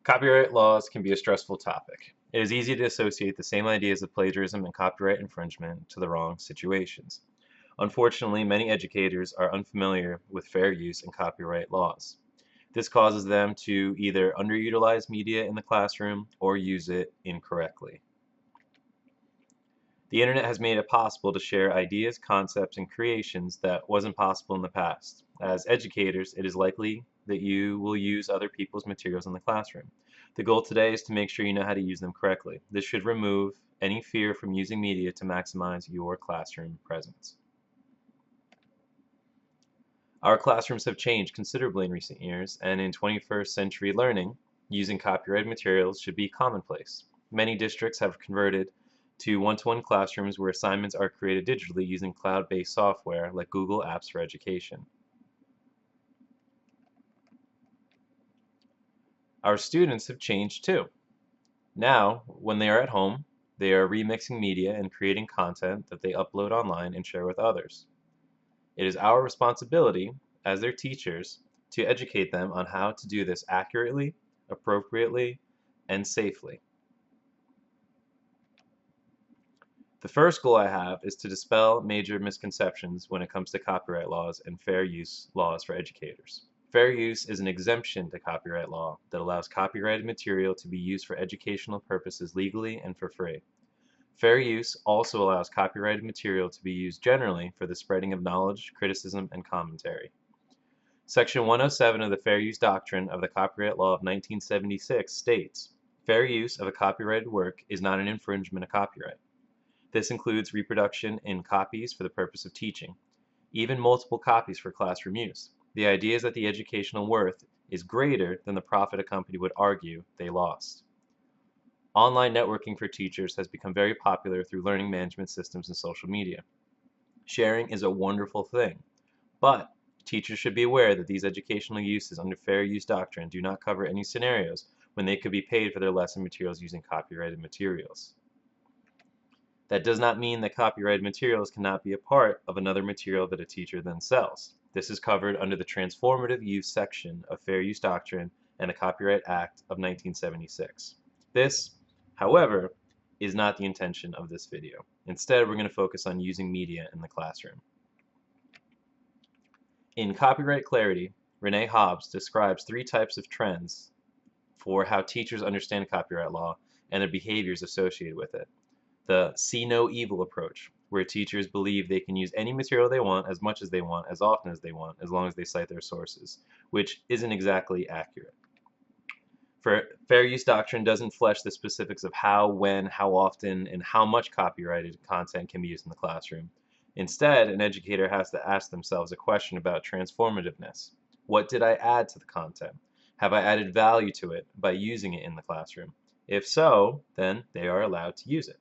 Copyright laws can be a stressful topic. It is easy to associate the same ideas of plagiarism and copyright infringement to the wrong situations. Unfortunately, many educators are unfamiliar with fair use and copyright laws. This causes them to either underutilize media in the classroom or use it incorrectly. The internet has made it possible to share ideas, concepts, and creations that wasn't possible in the past. As educators, it is likely that you will use other people's materials in the classroom. The goal today is to make sure you know how to use them correctly. This should remove any fear from using media to maximize your classroom presence. Our classrooms have changed considerably in recent years, and in 21st century learning, using copyrighted materials should be commonplace. Many districts have converted to one-to-one classrooms where assignments are created digitally using cloud-based software like Google Apps for Education. Our students have changed too. Now, when they are at home, they are remixing media and creating content that they upload online and share with others. It is our responsibility as their teachers to educate them on how to do this accurately, appropriately, and safely. The first goal I have is to dispel major misconceptions when it comes to copyright laws and fair use laws for educators. Fair use is an exemption to copyright law that allows copyrighted material to be used for educational purposes legally and for free. Fair use also allows copyrighted material to be used generally for the spreading of knowledge, criticism, and commentary. Section 107 of the Fair Use Doctrine of the Copyright Law of 1976 states, "Fair use of a copyrighted work is not an infringement of copyright." This includes reproduction in copies for the purpose of teaching, even multiple copies for classroom use. The idea is that the educational worth is greater than the profit a company would argue they lost. Online networking for teachers has become very popular through learning management systems and social media. Sharing is a wonderful thing, but teachers should be aware that these educational uses under fair use doctrine do not cover any scenarios when they could be paid for their lesson materials using copyrighted materials. That does not mean that copyrighted materials cannot be a part of another material that a teacher then sells. This is covered under the transformative use section of Fair Use Doctrine and the Copyright Act of 1976. This, however, is not the intention of this video. Instead, we're going to focus on using media in the classroom. In Copyright Clarity, Renee Hobbs describes 3 types of trends for how teachers understand copyright law and the behaviors associated with it. The see no evil approach, where teachers believe they can use any material they want, as much as they want, as often as they want, as long as they cite their sources, which isn't exactly accurate. Fair use doctrine doesn't flesh the specifics of how, when, how often, and how much copyrighted content can be used in the classroom. Instead, an educator has to ask themselves a question about transformativeness. What did I add to the content? Have I added value to it by using it in the classroom? If so, then they are allowed to use it.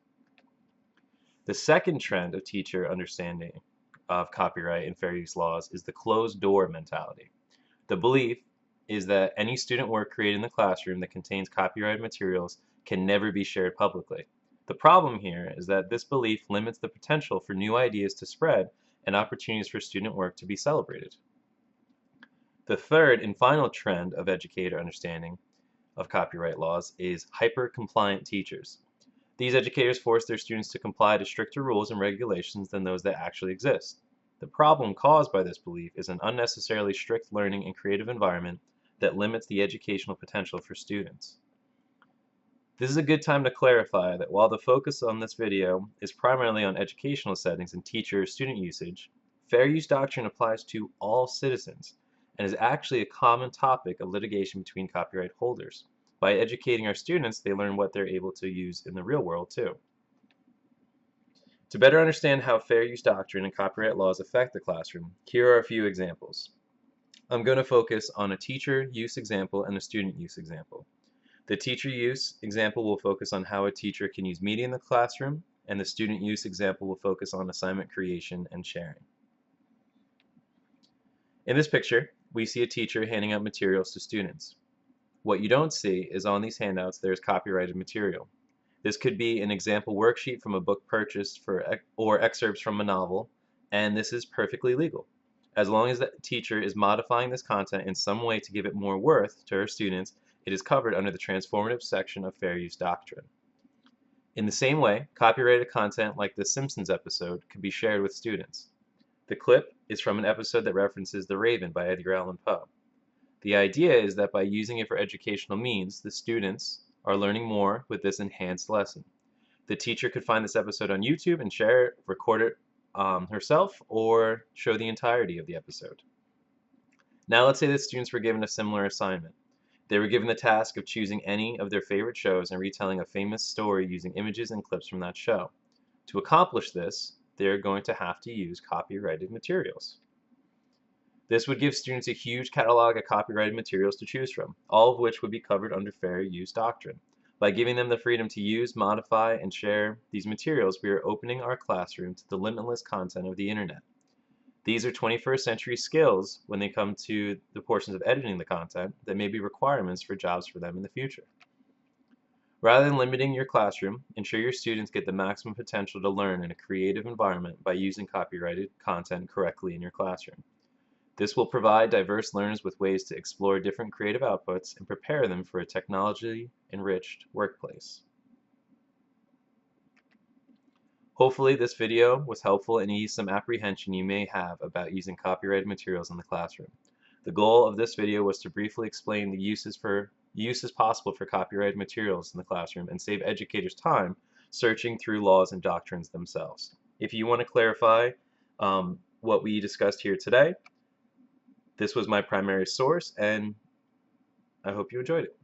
The second trend of teacher understanding of copyright and fair use laws is the closed door mentality. The belief is that any student work created in the classroom that contains copyrighted materials can never be shared publicly. The problem here is that this belief limits the potential for new ideas to spread and opportunities for student work to be celebrated. The third and final trend of educator understanding of copyright laws is hyper-compliant teachers. These educators force their students to comply to stricter rules and regulations than those that actually exist. The problem caused by this belief is an unnecessarily strict learning and creative environment that limits the educational potential for students. This is a good time to clarify that while the focus on this video is primarily on educational settings and teacher-student usage, fair use doctrine applies to all citizens and is actually a common topic of litigation between copyright holders. By educating our students, they learn what they're able to use in the real world too. To better understand how fair use doctrine and copyright laws affect the classroom, here are a few examples. I'm going to focus on a teacher use example and a student use example. The teacher use example will focus on how a teacher can use media in the classroom, and the student use example will focus on assignment creation and sharing. In this picture, we see a teacher handing out materials to students. What you don't see is on these handouts there's copyrighted material. This could be an example worksheet from a book purchased or excerpts from a novel, and this is perfectly legal. As long as the teacher is modifying this content in some way to give it more worth to her students It is covered under the transformative section of fair use doctrine. In the same way, copyrighted content like the Simpsons episode can be shared with students. The clip is from an episode that references The Raven by Edgar Allan Poe. The idea is that by using it for educational means, the students are learning more with this enhanced lesson. The teacher could find this episode on YouTube and share it, record it herself, or show the entirety of the episode. Now let's say that students were given a similar assignment. They were given the task of choosing any of their favorite shows and retelling a famous story using images and clips from that show. To accomplish this, they're going to have to use copyrighted materials. This would give students a huge catalog of copyrighted materials to choose from, all of which would be covered under fair use doctrine. By giving them the freedom to use, modify, and share these materials, we are opening our classroom to the limitless content of the internet. These are 21st century skills when they come to the portions of editing the content that may be requirements for jobs for them in the future. Rather than limiting your classroom, ensure your students get the maximum potential to learn in a creative environment by using copyrighted content correctly in your classroom. This will provide diverse learners with ways to explore different creative outputs and prepare them for a technology-enriched workplace. Hopefully this video was helpful and eased some apprehension you may have about using copyrighted materials in the classroom. The goal of this video was to briefly explain the uses possible for copyrighted materials in the classroom and save educators time searching through laws and doctrines themselves. If you want to clarify what we discussed here today, this was my primary source, and I hope you enjoyed it.